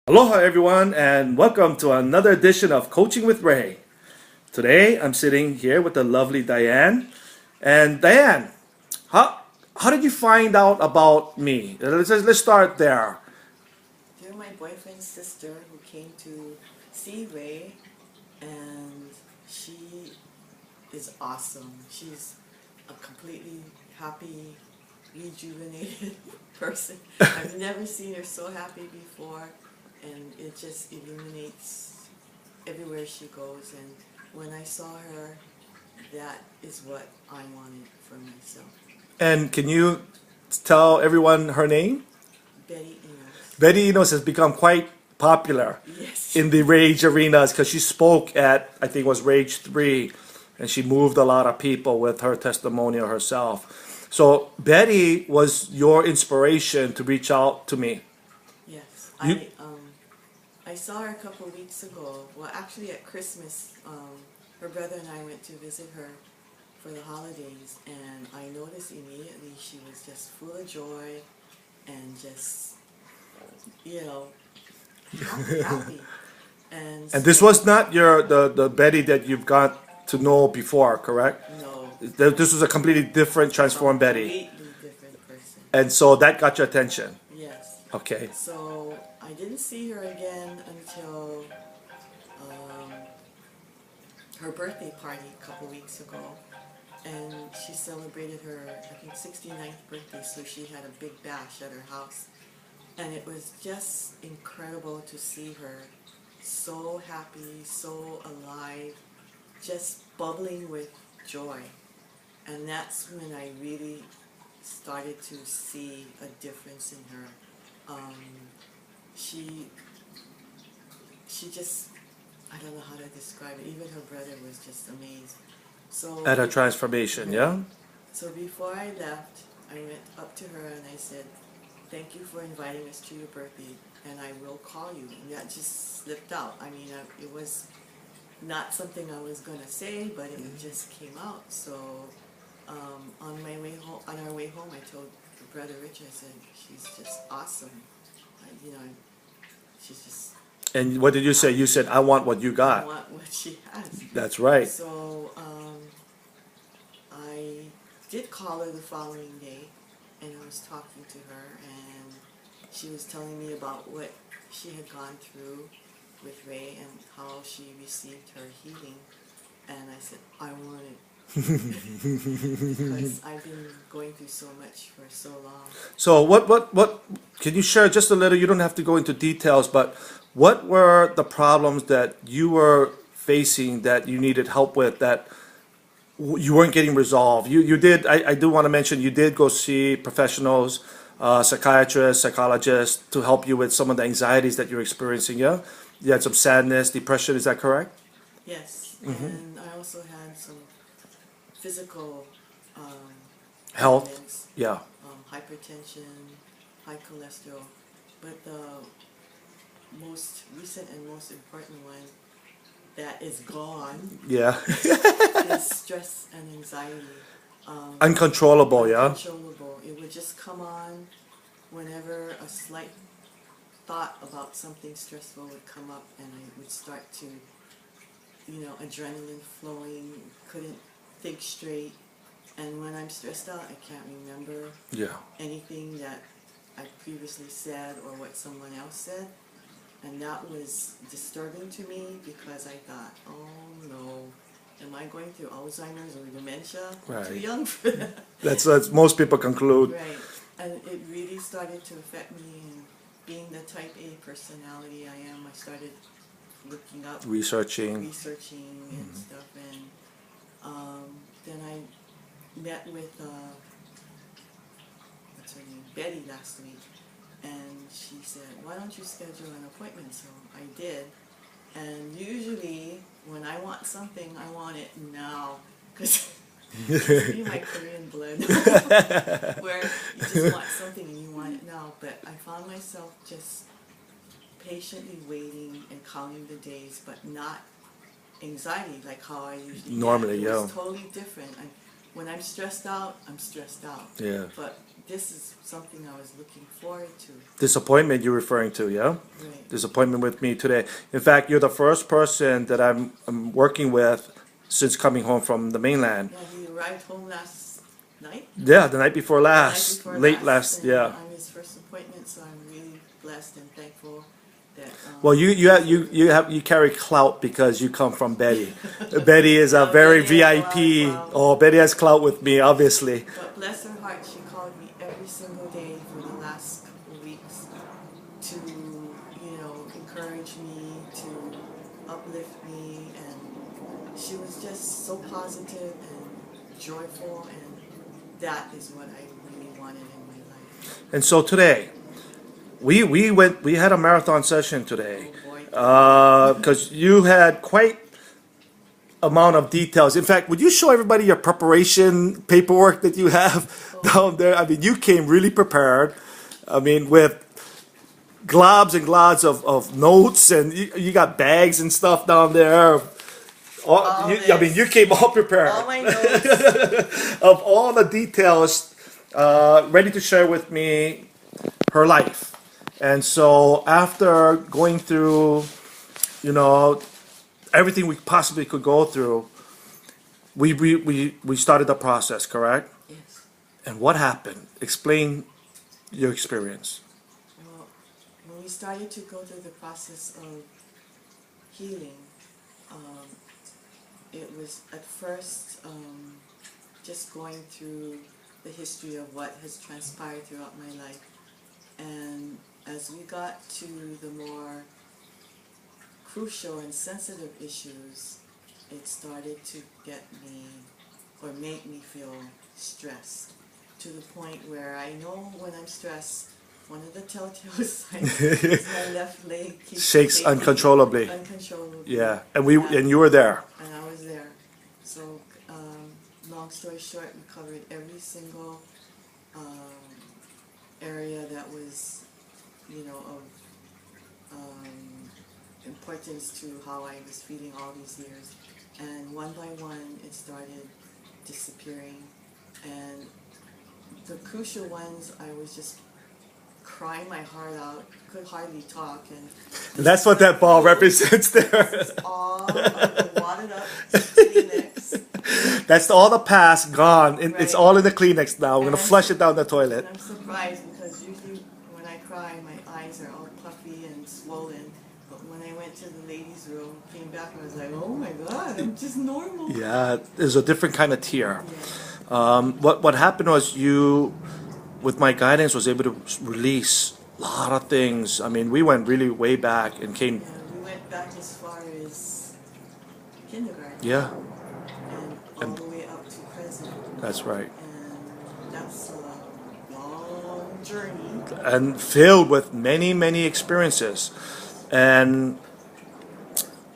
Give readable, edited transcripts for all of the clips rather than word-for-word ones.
Aloha everyone and welcome to another edition of Coaching with Ray. Today I'm sitting here with the lovely Diane. And Diane, how did you find out about me? Let's start there. You're my boyfriend's sister who came to see Ray, and she is awesome. She's a completely happy, rejuvenated person. I've never seen her so happy before, and it just illuminates everywhere she goes. And when I saw her, that is what I wanted for myself. And can you tell everyone her name? Betty Enos. Betty Enos has become quite popular Yes. in the Rage arenas because she spoke at, I think it was Rage 3, and she moved a lot of people with her testimonial herself. So Betty was your inspiration to reach out to me. Yes. You- I saw her a couple of weeks ago. Well, actually at Christmas, her brother and I went to visit her for the holidays, and I noticed immediately she was just full of joy and just, happy. And this was not the Betty that you've got to know before, correct? No, This was a completely different, transformed Betty. completely different person. And so that got your attention. Yes. Okay. So I didn't see her again until her birthday party a couple weeks ago, and she celebrated her, I think, 69th birthday, so she had a big bash at her house, and it was just incredible to see her so happy, so alive, just bubbling with joy. And that's when I really started to see a difference in her. She just, I don't know how to describe it. Even her brother was just amazed. So At a transformation, yeah? So before I left, I went up to her and I said, "Thank you for inviting us to your birthday, and I will call you." And that just slipped out. I mean, it was not something I was going to say, but it just came out. So on our way home, I told Brother Rich, I said, "She's just awesome. She's just." And what did you say? You said, I want what you I got. want what she has. That's right. So I did call her the following day, and I was talking to her, and she was telling me about what she had gone through with Ray and how she received her healing. And I said, I want it. Because I've been going through so much for so long. So what can you share just a little? You don't have to go into details, but what were the problems that you were facing that you needed help with that you weren't getting resolved? You did, I do want to mention, you did go see professionals, psychiatrists, psychologists to help you with some of the anxieties that you're experiencing, yeah? You had some sadness, depression, is that correct? Yes, and I also had some physical Health, ailments, yeah. hypertension, high cholesterol, but the most recent and most important one that is gone Yeah. is stress and anxiety. Uncontrollable, yeah? Uncontrollable. It would just come on whenever a slight thought about something stressful would come up, and I would start to, adrenaline flowing, couldn't think straight. And when I'm stressed out, I can't remember Yeah. anything that I previously said or what someone else said. And that was disturbing to me because I thought, oh no, am I going through Alzheimer's or dementia? I'm too Right. young for that. That's most people conclude. Right. And it really started to affect me, and being the type A personality I am, I started looking up, Researching. and stuff, and then I met with what's her name, Betty, last week, and she said, "Why don't you schedule an appointment?" So I did, and usually when I want something, I want it now, because it's me, my Korean blood, where you just want something and you want it now. But I found myself just patiently waiting and counting the days, but not anxiety like how I usually Normally, get. It was yeah. totally different. When I'm stressed out, I'm stressed out. Yeah. But this is something I was looking forward to. Disappointment you're referring to, yeah? Right. Disappointment with me today. In fact, you're the first person that I'm working with since coming home from the mainland. Yeah, he arrived home last night. Yeah, the night before The night last, before late last, and yeah. I'm his first appointment, so I'm really blessed and thankful that. Well, you carry clout because you come from Betty. Betty is a very Betty has a lot of VIP. clout. Oh, Betty has clout with me, obviously. But bless her heart, she called me every single day for the last couple of weeks to, encourage me, to uplift me, and she was just so positive and joyful, and that is what I really wanted in my life. And so today, we had a marathon session today. Oh boy. Because you had quite amount of details. In fact, would you show everybody your preparation paperwork that you have down there? I mean, you came really prepared. I mean, with globs and globs of notes, and you got bags and stuff down there. I mean, you came all prepared. All my notes. Of all the details, ready to share with me her life. And so after going through, everything we possibly could go through, we started the process, correct? Yes. And what happened? Explain your experience. Well, when we started to go through the process of healing, it was at first just going through the history of what has transpired throughout my life. And as we got to the more crucial and sensitive issues, it started to get me or make me feel stressed to the point where I know when I'm stressed, one of the telltale signs is my left leg keeps Shakes shaking uncontrollably. uncontrollably. Yeah, and you were there. And I was there. So, long story short, we covered every single area that was, of importance to how I was feeling all these years. And one by one, it started disappearing. And the crucial ones, I was just crying my heart out, could hardly talk. And That's what that ball represents there. this is all of the wadded up Kleenex. That's all the past gone. It's Right. all in the Kleenex now. We're And gonna flush it down the toilet. And I'm surprised because usually when I cry, my eyes are all puffy and swollen. But when I went to the ladies' room, came back, I was like, oh my God, I'm just normal. Yeah, there's a different kind of tear. Yeah. What happened was you, with my guidance, was able to release a lot of things. I mean, we went really way back and came. Yeah, we went back as far as kindergarten. Yeah, And all the way up to present. that's right. And that's a long journey. And filled with many, many experiences. And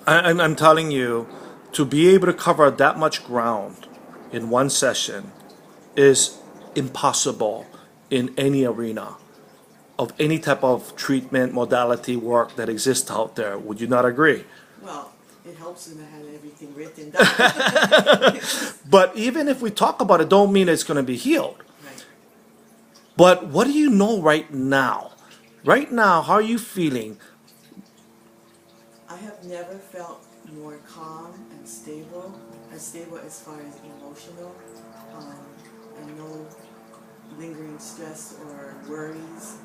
I'm telling you, to be able to cover that much ground in one session is impossible in any arena of any type of treatment modality work that exists out there. Would you not agree? Well, it helps when I had everything written down. But even if we talk about it, don't mean it's going to be healed. Right. But what do you know right now? Right now, how are you feeling? I have never felt more calm and stable as far as emotional, and no lingering stress or worries.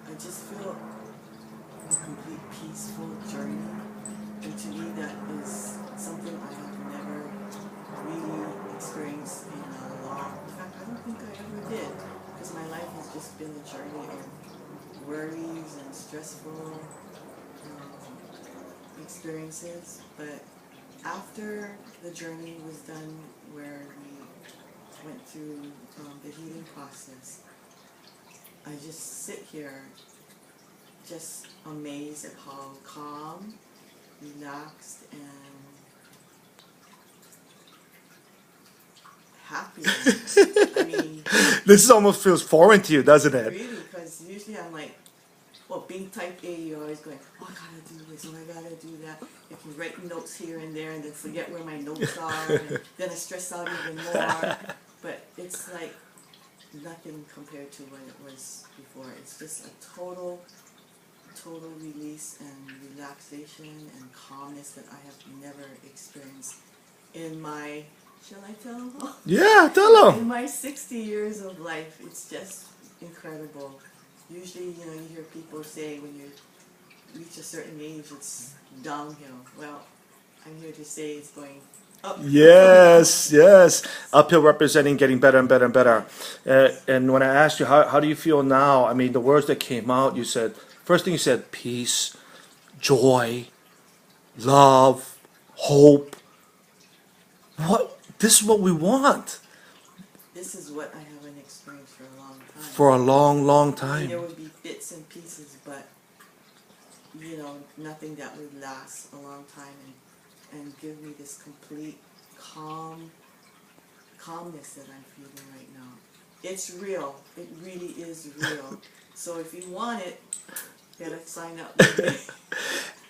I just feel a complete peaceful journey, and to me that is something I have never really experienced in a long. In fact, I don't think I ever did, because my life has just been a journey of worries and stressful experiences. But after the journey was done, where we went through the healing process, I just sit here just amazed at how calm, relaxed, and happy I am. I mean, This almost feels foreign to you, doesn't it? really, because usually I'm like, well, being type A, you're always going, oh, I gotta do this, oh, I gotta do that. If you write notes here and there and then forget where my notes are, and then I stress out even more. But it's like nothing compared to what it was before. It's just a total release and relaxation and calmness that I have never experienced in my, shall I tell them? Yeah, tell In them. my 60 years of life. It's just incredible. Usually, you know, you hear people say when you reach a certain age, it's downhill. Well, I'm here to say it's going up. Yes, yes. Uphill representing getting better and better and better. And when I asked you, how do you feel now? I mean, the words that came out, you said, first thing you said, peace, joy, love, hope. This is what we want This is what I haven't experienced for a long time. for a long, long I mean, there time. would be bits and pieces, but you know, nothing that would last a long time and give me this complete calmness that I'm feeling right now. It's real. It really is real. So if you want it, you gotta sign up with me.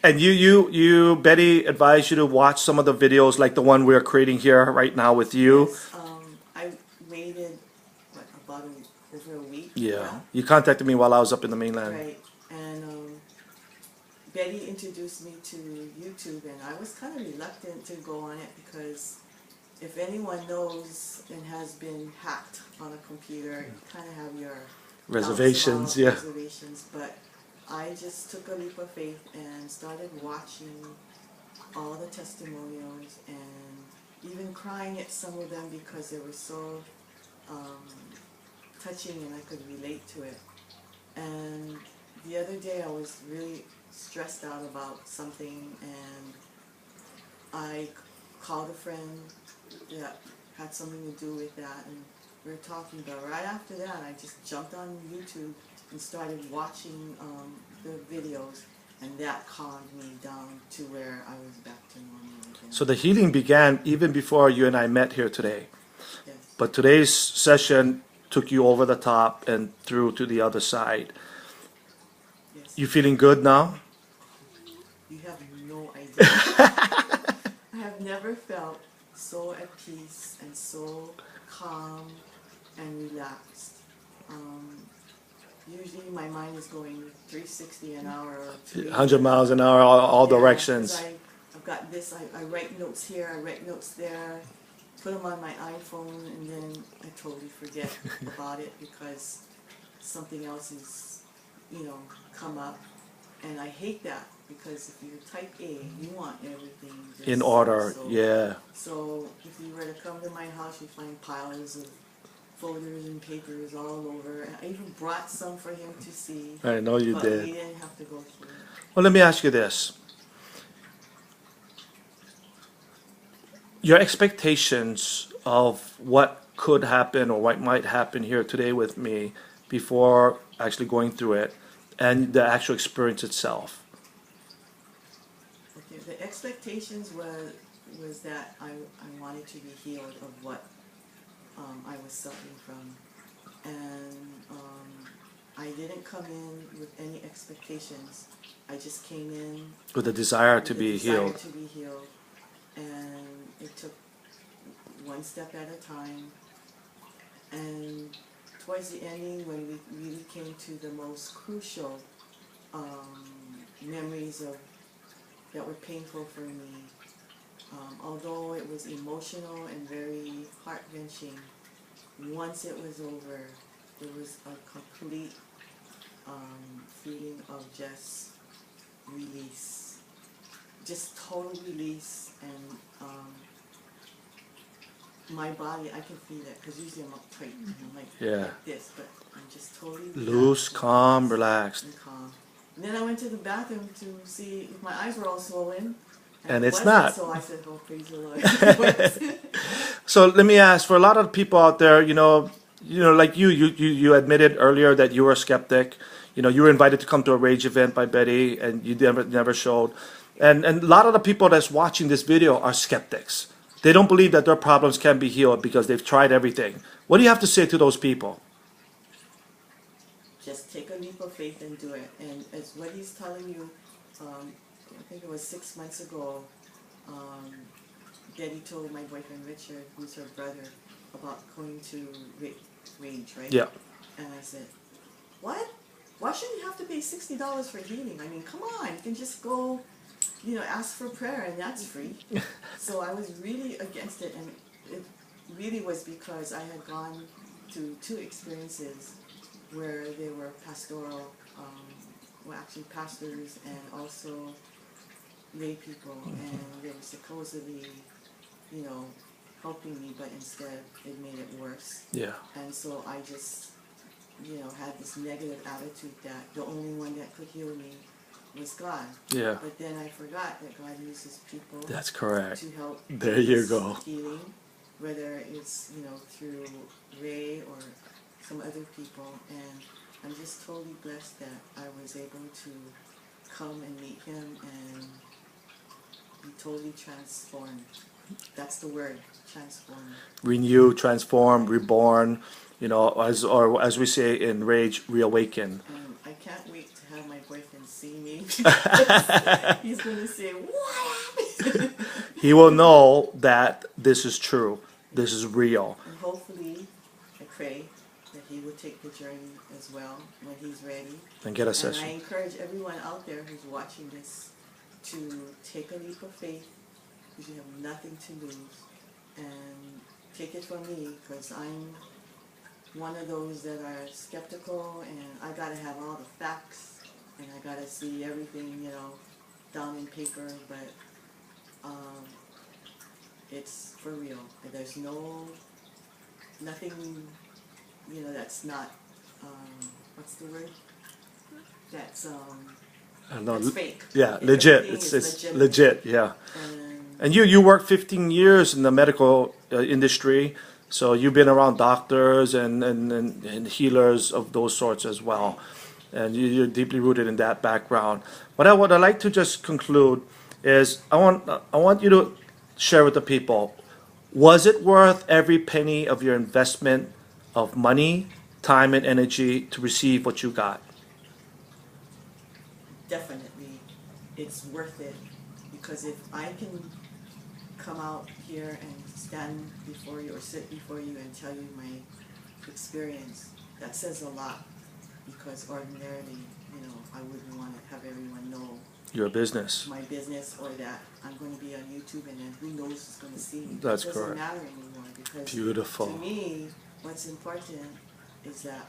And Betty advised you to watch some of the videos like the one we're creating here right now with you. Yes, I waited about over a week. Yeah. You contacted me while I was up in the mainland. Right, and Betty introduced me to YouTube, and I was kind of reluctant to go on it because if anyone knows and has been hacked on a computer, you kind of have your Reservations, doubts yeah. about reservations. But I just took a leap of faith and started watching all the testimonials and even crying at some of them because they were so touching and I could relate to it. And the other day I was really stressed out about something, and I called a friend that had something to do with that, and we were talking about it. Right after that, I just jumped on YouTube and started watching the videos, and that calmed me down to where I was back to normal again. So the healing began even before you and I met here today. Yes. But today's session took you over the top and through to the other side. Yes. You feeling good now? You have no idea. I have never felt so at peace and so calm and relaxed. Usually my mind is going 360 an hour or 100 miles an hour, all Yeah, directions. 'cause I've got this, I write notes here, I write notes there, put them on my iPhone, and then I totally forget about it because something else is, you know, come up. And I hate that because if you're type A, you want everything just In order, so. yeah. So if you were to come to my house, you'd find piles of folders and papers all over. And I even brought some for him to see. I know you but did. we didn't have to go through it. Well, let me ask you this. Your expectations of what could happen or what might happen here today with me before actually going through it and the actual experience itself. Okay, the expectations was that I wanted to be healed of what I was suffering from, and I didn't come in with any expectations. I just came in With a desire to with a be desire healed. to be healed, and it took one step at a time. And towards the ending, when we really came to the most crucial memories of that were painful for me, although it was emotional and very heart-wrenching, once it was over, there was a complete feeling of just release, just total release, and my body, I can feel it, because usually I'm uptight, and I'm like this, but I'm just totally Loose, calm, relaxed. and calm. And then I went to the bathroom to see if my eyes were all swollen. And it it's wasn't, not. So I said, oh, praise the Lord. So let me ask, for a lot of people out there, like you admitted earlier that you were a skeptic. You were invited to come to a Rage event by Betty, and you never showed. And a lot of the people that's watching this video are skeptics. They don't believe that their problems can be healed because they've tried everything. What do you have to say to those people? Just take a leap of faith and do it. And as what he's telling you, I think it was 6 months ago, Betty told my boyfriend Richard, who's her brother, about going to range, right? Yeah. And I said, what? Why should you have to pay $60 for healing? I mean, come on, you can just go, ask for prayer and that's free. So I was really against it, and it really was because I had gone to 2 experiences where they were pastoral, actually pastors and also lay people, and they were supposedly, helping me, but instead it made it worse. Yeah. And so I just, had this negative attitude that the only one that could heal me was God. Yeah. But then I forgot that God uses people. That's correct. To help. There you this go. Healing, whether it's through Ray or some other people, and I'm just totally blessed that I was able to come and meet him and be totally transformed. That's the word, transformed. Renew, transform, reborn, as we say in Rage, reawaken. I can't wait to have my boyfriend see me, because he's going to say, what? He will know that this is true. This is real. And hopefully, I pray that he will take the journey as well when he's ready. And get a And session. I encourage everyone out there who's watching this to take a leap of faith, because you have nothing to lose. And take it from me, because I'm one of those that are skeptical, and I got to have all the facts, and I got to see everything, down in paper, but it's for real. There's nothing, that's not, what's the word? That's fake. Yeah, legit. Everything It's is legit. Yeah. And you worked 15 years in the medical industry, so you've been around doctors and healers of those sorts as well, and you're deeply rooted in that background. What I'd like to just conclude is I want you to share with the people, was it worth every penny of your investment of money, time, and energy to receive what you got? Definitely, it's worth it, because if I can come out here and stand before you or sit before you and tell you my experience, that says a lot, because ordinarily, I wouldn't want to have everyone know Your business. my business, or that I'm going to be on YouTube and then who knows who's going to see me. That's it doesn't correct. matter anymore, because Beautiful. to me, what's important is that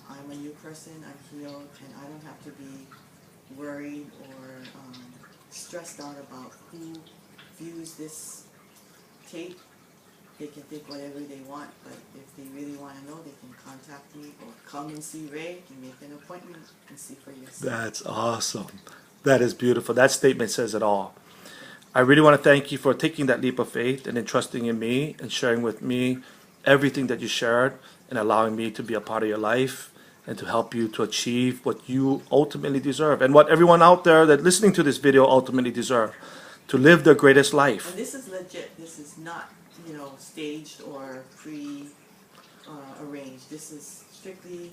I'm a new person, I'm healed, and I don't have to be worried or stressed out about who views this tape. They can think whatever they want, but if they really want to know, they can contact me or come and see Ray and make an appointment and see for yourself. That's awesome. That is beautiful. That statement says it all. I really want to thank you for taking that leap of faith and entrusting in me and sharing with me everything that you shared and allowing me to be a part of your life and to help you to achieve what you ultimately deserve and what everyone out there that listening to this video ultimately deserve, to live their greatest life. And this is legit. This is not, staged or pre-arranged. This is strictly,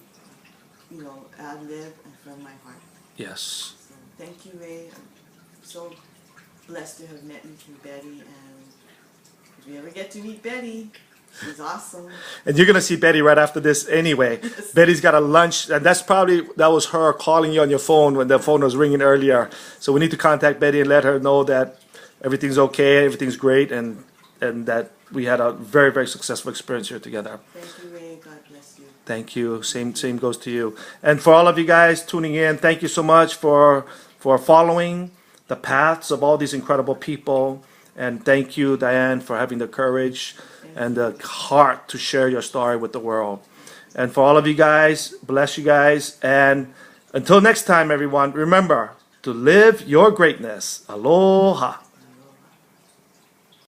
ad-lib and from my heart. Yes. So thank you, Ray. I'm so blessed to have met you through Betty, and if you ever get to meet Betty, she's awesome. And you're going to see Betty right after this anyway. Yes. Betty's got a lunch, and that was her calling you on your phone when the phone was ringing earlier. So we need to contact Betty and let her know that everything's okay, everything's great, and that we had a very, very successful experience here together. Thank you, Ray. God bless you. Thank you. Same goes to you. And for all of you guys tuning in, thank you so much for following the paths of all these incredible people. And thank you, Diane, for having the courage and the heart to share your story with the world. And for all of you guys, bless you guys. And until next time, everyone, remember to live your greatness. Aloha.